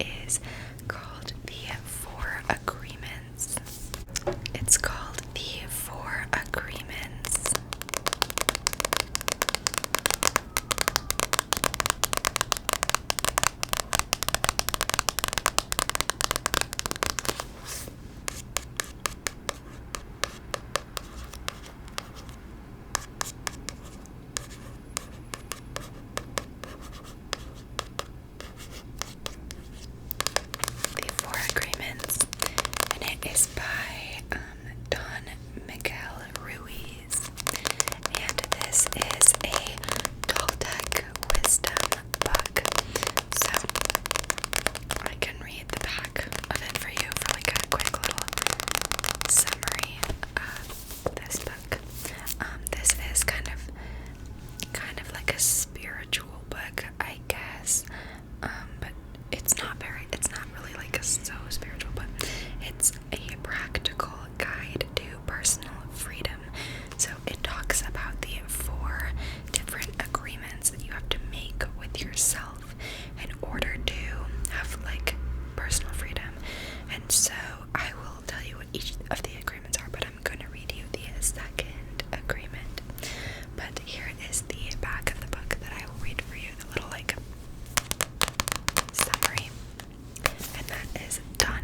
is called The Four Agreements. It's called The Four Agreements. The Four Agreements, and it is by Don Miguel Ruiz, and this is a Toltec wisdom book. So I can read the back of it for you for like a quick little summary of this book. This is kind of like a spiritual book, I guess. But it's not really like a so spiritual, but it's a practical guide to personal freedom. So it talks about the four different agreements that you have to make with yourself in order to have like personal freedom. And so I will tell you what each of the agreements are, but I'm going to read you the second agreement. But here is the back of the book that I will read for you, the little like summary. And that is Don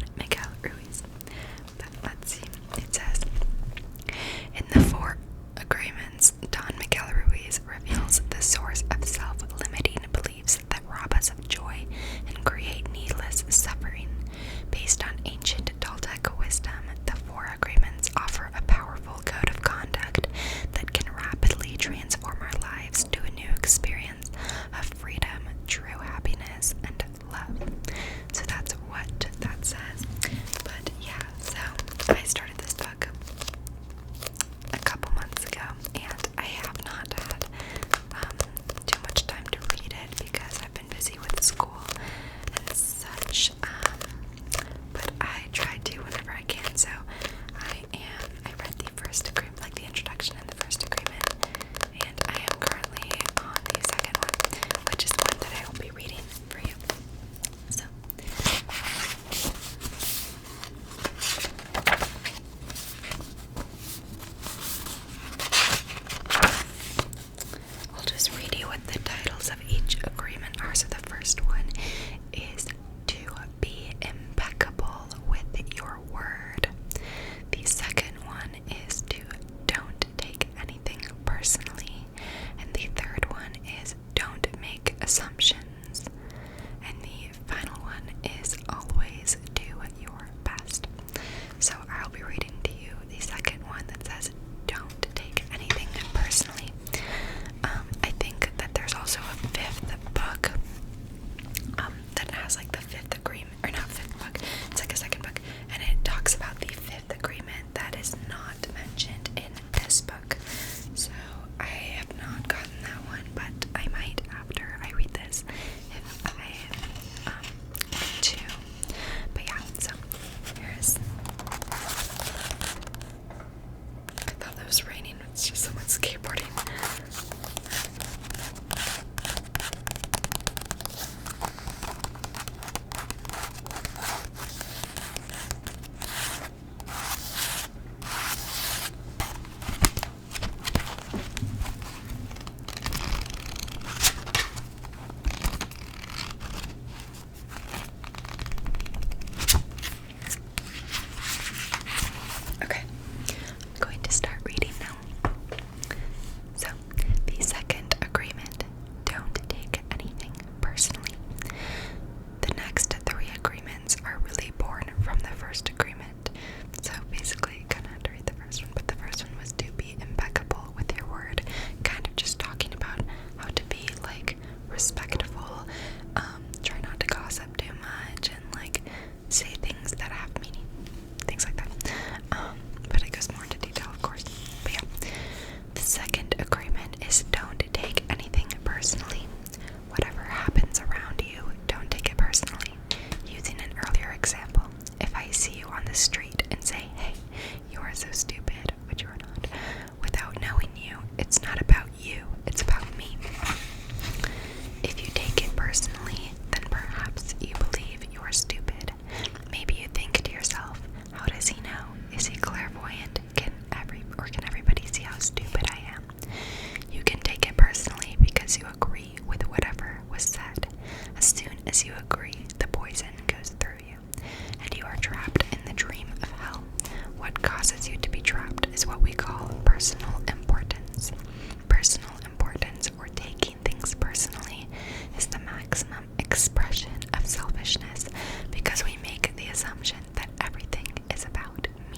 assumption that everything is about me.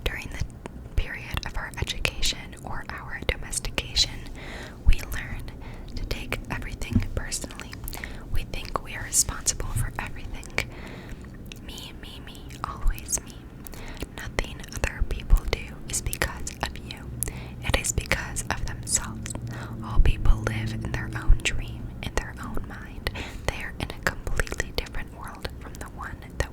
During the period of our education or our domestication, we learn to take everything personally. We think we are responsible for everything. Me, always me. Nothing other people do is because of you. It is because of themselves. All people live in their own dream, in their own mind. They are in a completely different world from the one that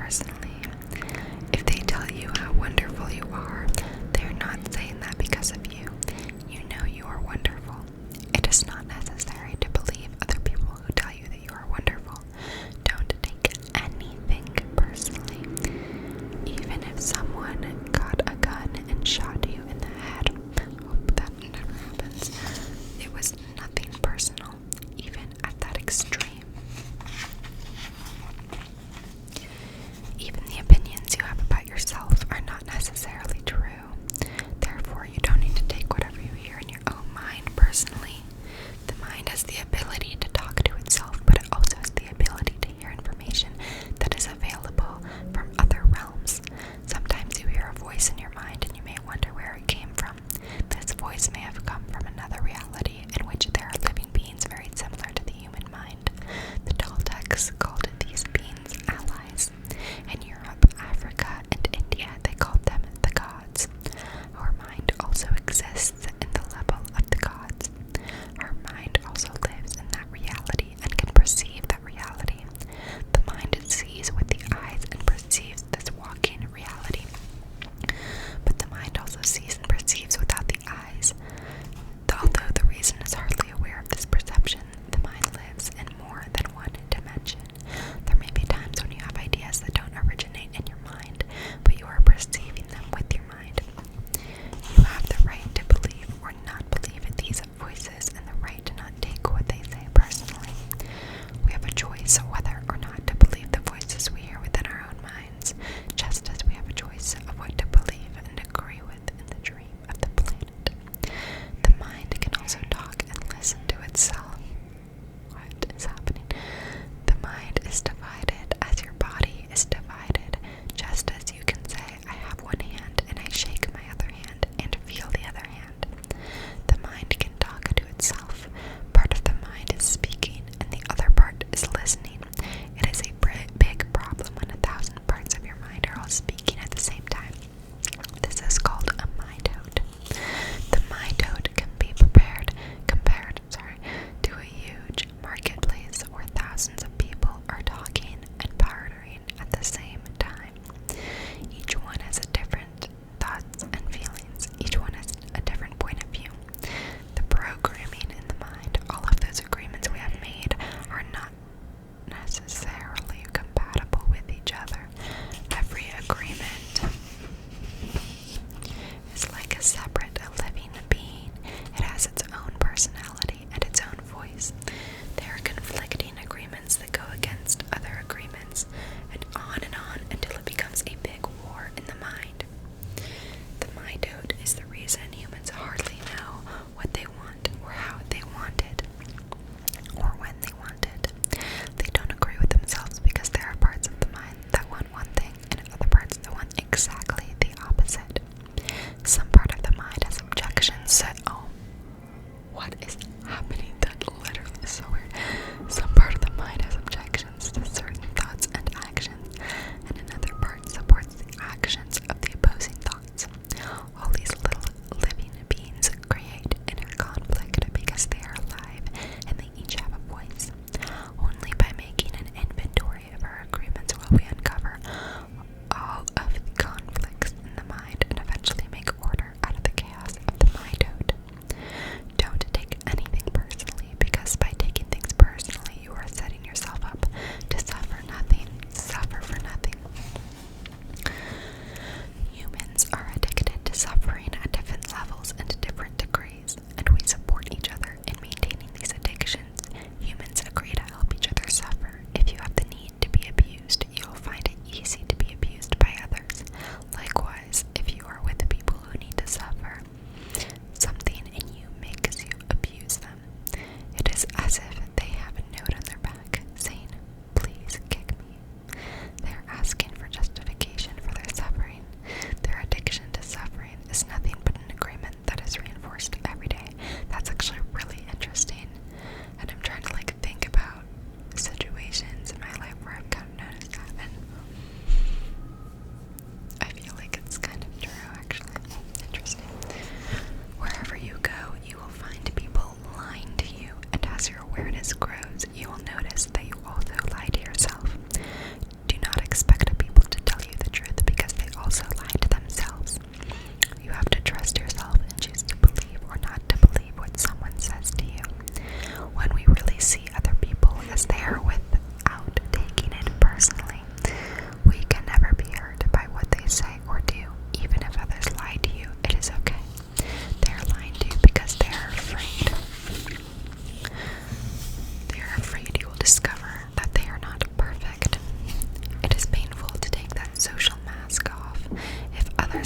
personally. If they tell you how wonderful you are, they're not saying that because of you. You know you are wonderful. It is not necessary to believe other people who tell you that you are wonderful. Don't take anything personally. Even if someone got a gun and shot you in the head, hope that never happens. It was nothing personal, even at that extreme. Even the opinions you have about yourself are not necessarily true. Therefore, you don't need to take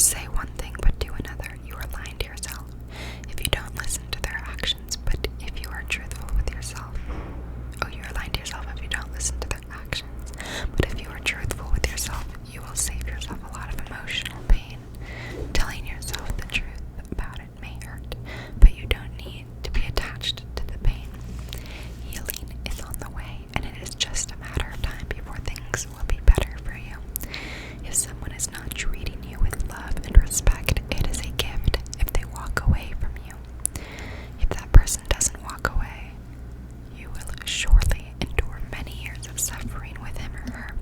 say one thing but do another, you are lying to yourself. If you don't listen to their actions, but if you are truthful with yourself, you are lying to yourself if you don't listen to their actions. But if you are truthful with yourself, you will save yourself a lot of emotional pain. Telling yourself the truth about it may hurt, but you don't need to be attached to the pain. Healing is on the way, and it is just a matter of time before things will be better for you. If someone is not treating you with love and respect, it is a gift if they walk away from you. If that person doesn't walk away, you will surely endure many years of suffering with him or her.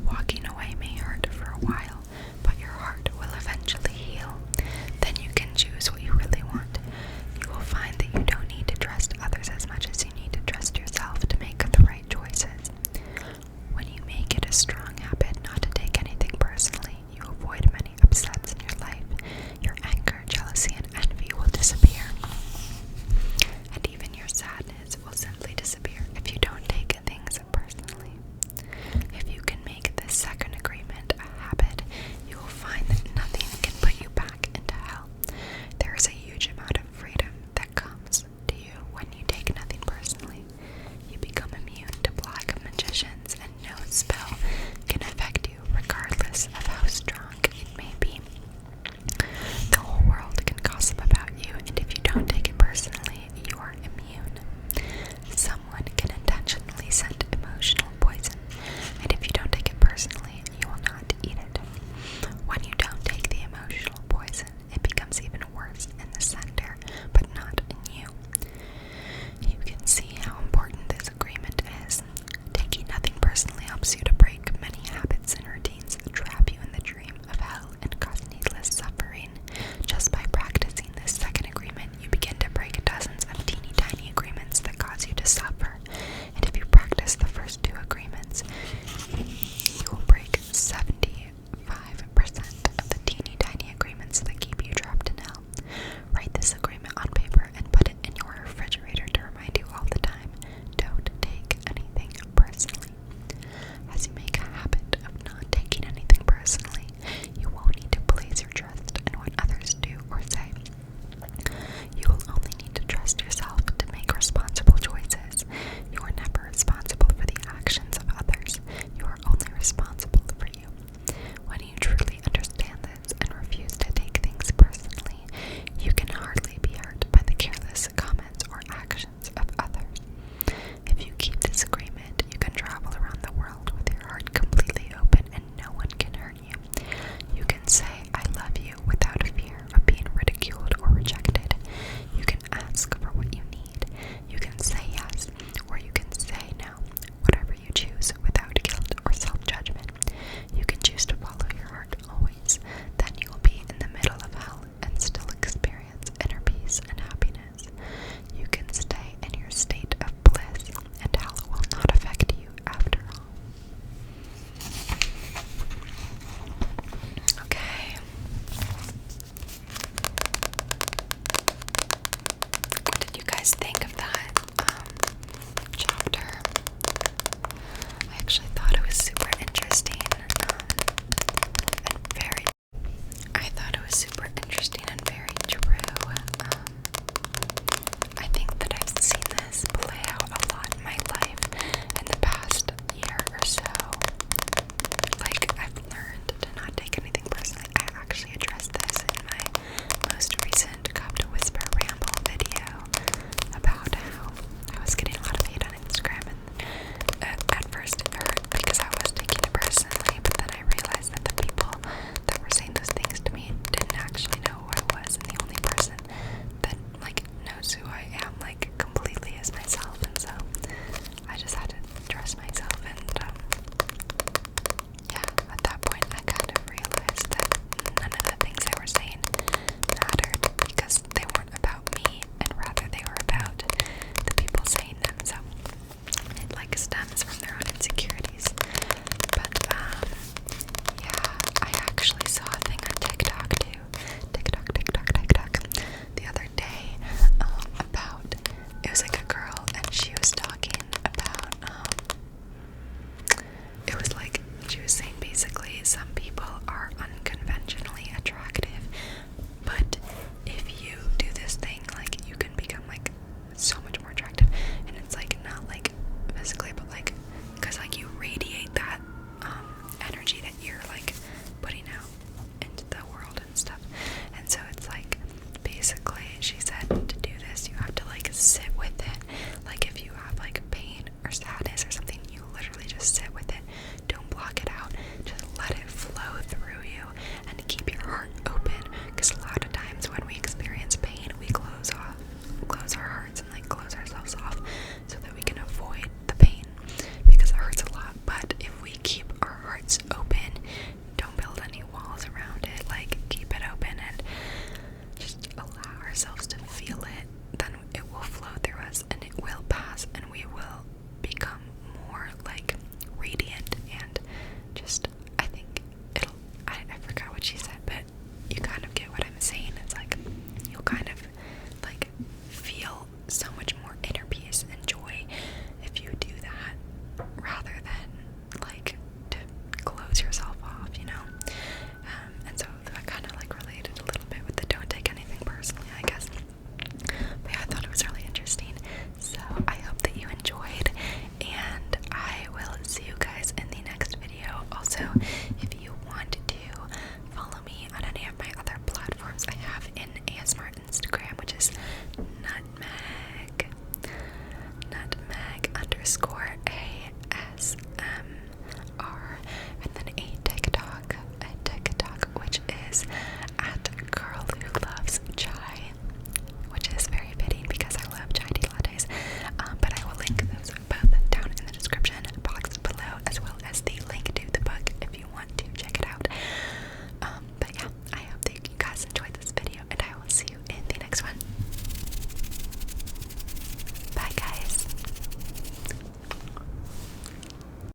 Walking away may hurt for a while, but your heart will eventually heal. Then you can choose what you really want. You will find that you don't need to trust others as much as you need to trust yourself to make the right choices. When you make it a strong